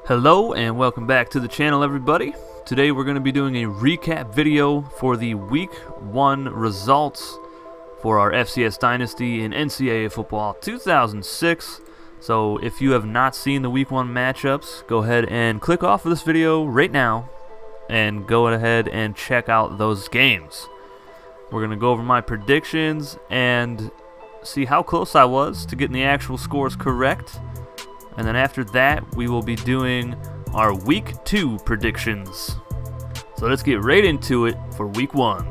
Hello and welcome back to the channel, everybody. Today we're going to be doing a recap video for the Week 1 results for our FCS Dynasty in NCAA Football 2006. So if you have not seen the Week 1 matchups, go ahead and click off of this video right now and go ahead and check out those games. We're going to go over my predictions and see how close I was to getting the actual scores correct. And then after that, we will be doing our Week 2 predictions. So let's get right into it for Week 1.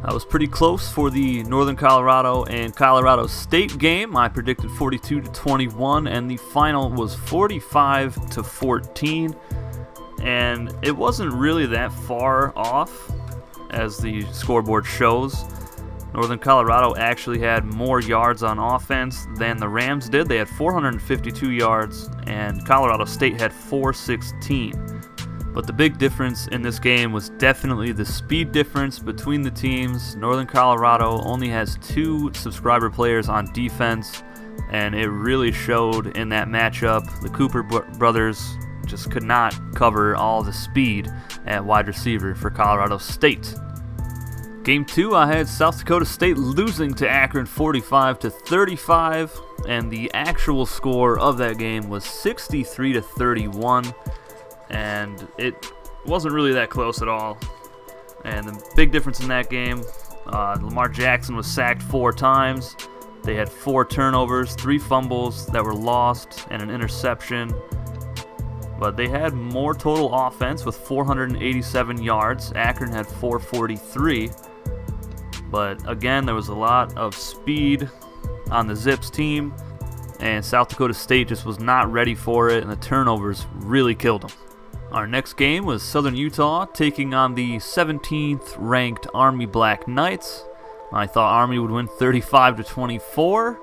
I was pretty close for the Northern Colorado and Colorado State game. I predicted 42-21, and the final was 45-14. And it wasn't really that far off, as the scoreboard shows. Northern Colorado actually had more yards on offense than the Rams did. They had 452 yards, and Colorado State had 416. But the big difference in this game was definitely the speed difference between the teams. Northern Colorado only has 2 subscriber players on defense, and it really showed in that matchup. The Cooper brothers just could not cover all the speed at wide receiver for Colorado State. Game 2, I had South Dakota State losing to Akron 45-35, and the actual score of that game was 63-31, and it wasn't really that close at all. And the big difference in that game, Lamar Jackson was sacked 4 times. They had 4 turnovers, 3 fumbles that were lost, and an interception. But they had more total offense with 487 yards. Akron had 443. But again, there was a lot of speed on the Zips team, and South Dakota State just was not ready for it, and the turnovers really killed them. Our next game was Southern Utah taking on the 17th ranked Army Black Knights. I thought Army would win 35-24,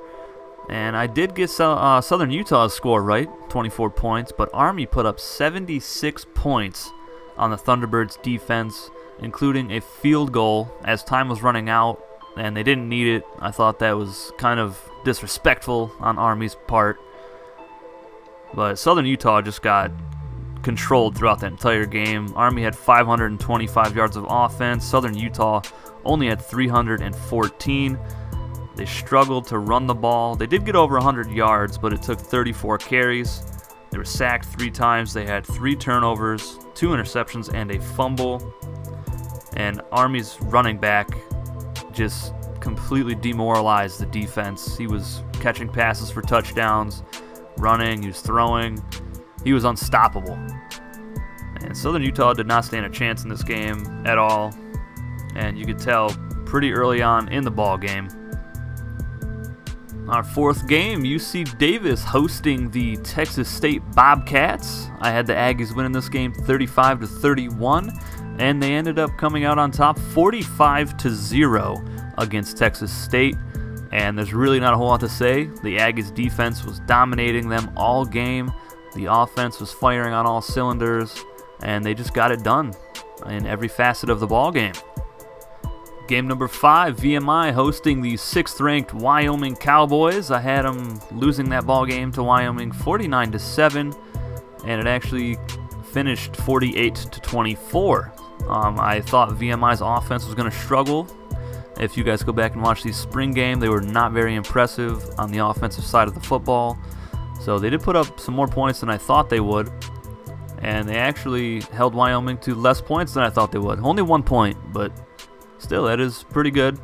and I did get Southern Utah's score right, 24 points, but Army put up 76 points on the Thunderbirds' defense, including a field goal as time was running out, and they didn't need it. I thought that was kind of disrespectful on Army's part. But Southern Utah just got controlled throughout that entire game. Army had 525 yards of offense. Southern Utah only had 314. They struggled to run the ball. They did get over 100 yards, but it took 34 carries. They were sacked 3 times. They had 3 turnovers, 2 interceptions, and a fumble. And Army's running back just completely demoralized the defense. He was catching passes for touchdowns, running, he was throwing. He was unstoppable. And Southern Utah did not stand a chance in this game at all. And you could tell pretty early on in the ball game. Our 4th game, UC Davis hosting the Texas State Bobcats. I had the Aggies winning this game 35-31. And they ended up coming out on top 45-0 against Texas State. And there's really not a whole lot to say. The Aggies defense was dominating them all game. The offense was firing on all cylinders, and they just got it done in every facet of the ball game. Game number 5, VMI hosting the 6th-ranked Wyoming Cowboys. I had them losing that ball game to Wyoming 49-7, and it actually finished 48-24. I thought VMI's offense was going to struggle. If you guys go back and watch the spring game, they were not very impressive on the offensive side of the football. So they did put up some more points than I thought they would. And they actually held Wyoming to less points than I thought they would. Only 1 point, but still, that is pretty good.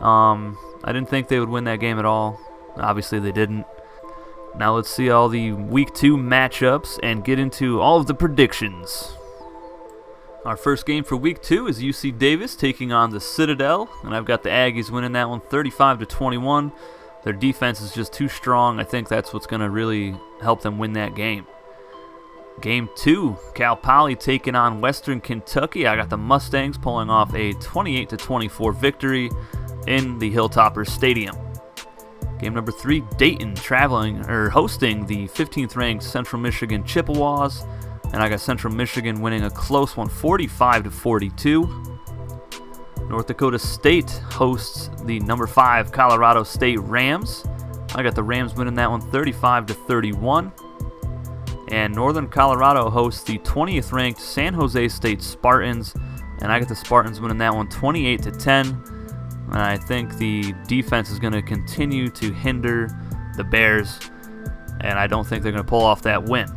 I didn't think they would win that game at all. Obviously, they didn't. Now let's see all the Week 2 matchups and get into all of the predictions. Our first game for Week 2 is UC Davis taking on the Citadel, and I've got the Aggies winning that one 35-21. Their defense is just too strong. I think that's what's going to really help them win that game. Game 2, Cal Poly taking on Western Kentucky. I got the Mustangs pulling off a 28-24 victory in the Hilltoppers Stadium. Game number 3, Dayton hosting the 15th-ranked Central Michigan Chippewas. And I got Central Michigan winning a close one, 45-42. North Dakota State hosts the number 5 Colorado State Rams. I got the Rams winning that one 35-31. And Northern Colorado hosts the 20th ranked San Jose State Spartans, and I got the Spartans winning that one 28-10. And I think the defense is going to continue to hinder the Bears, and I don't think they're going to pull off that win.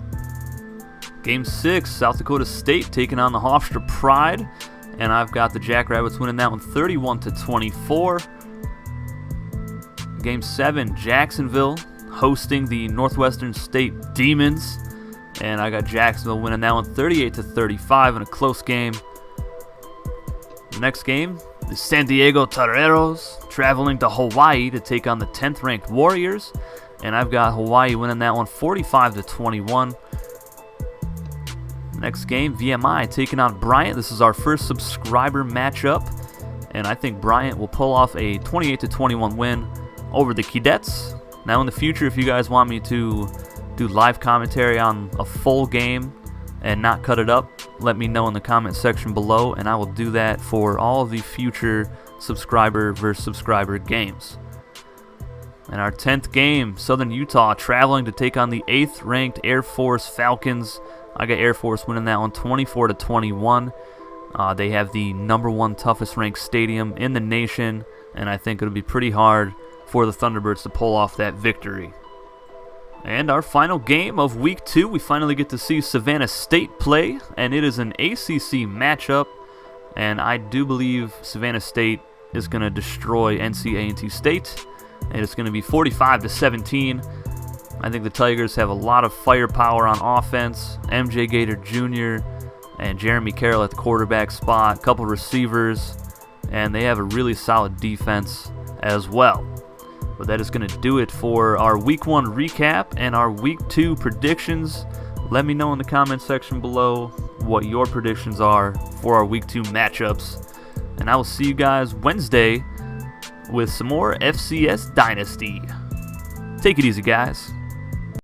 Game 6, South Dakota State taking on the Hofstra Pride, and I've got the Jackrabbits winning that one 31-24. Game 7, Jacksonville hosting the Northwestern State Demons, and I got Jacksonville winning that one 38-35 in a close game. The next game, the San Diego Toreros traveling to Hawaii to take on the 10th ranked Warriors, and I've got Hawaii winning that one 45-21. Next game, VMI taking on Bryant. This is our first subscriber matchup, and I think Bryant will pull off a 28-21 win over the Cadets. Now in the future, if you guys want me to do live commentary on a full game and not cut it up, let me know in the comment section below, and I will do that for all of the future subscriber versus subscriber games. And our 10th game, Southern Utah traveling to take on the 8th ranked Air Force Falcons. I got Air Force winning that one 24-21. They have the #1 toughest ranked stadium in the nation, and I think it'll be pretty hard for the Thunderbirds to pull off that victory. And our final game of Week 2, we finally get to see Savannah State play, and it is an ACC matchup, and I do believe Savannah State is going to destroy NC State, and it's going to be 45-17. I think the Tigers have a lot of firepower on offense. MJ Gator Jr. and Jeremy Carroll at the quarterback spot, a couple receivers, and they have a really solid defense as well. But that is going to do it for our Week 1 recap and our Week 2 predictions. Let me know in the comment section below what your predictions are for our Week 2 matchups. And I will see you guys Wednesday with some more FCS Dynasty. Take it easy, guys.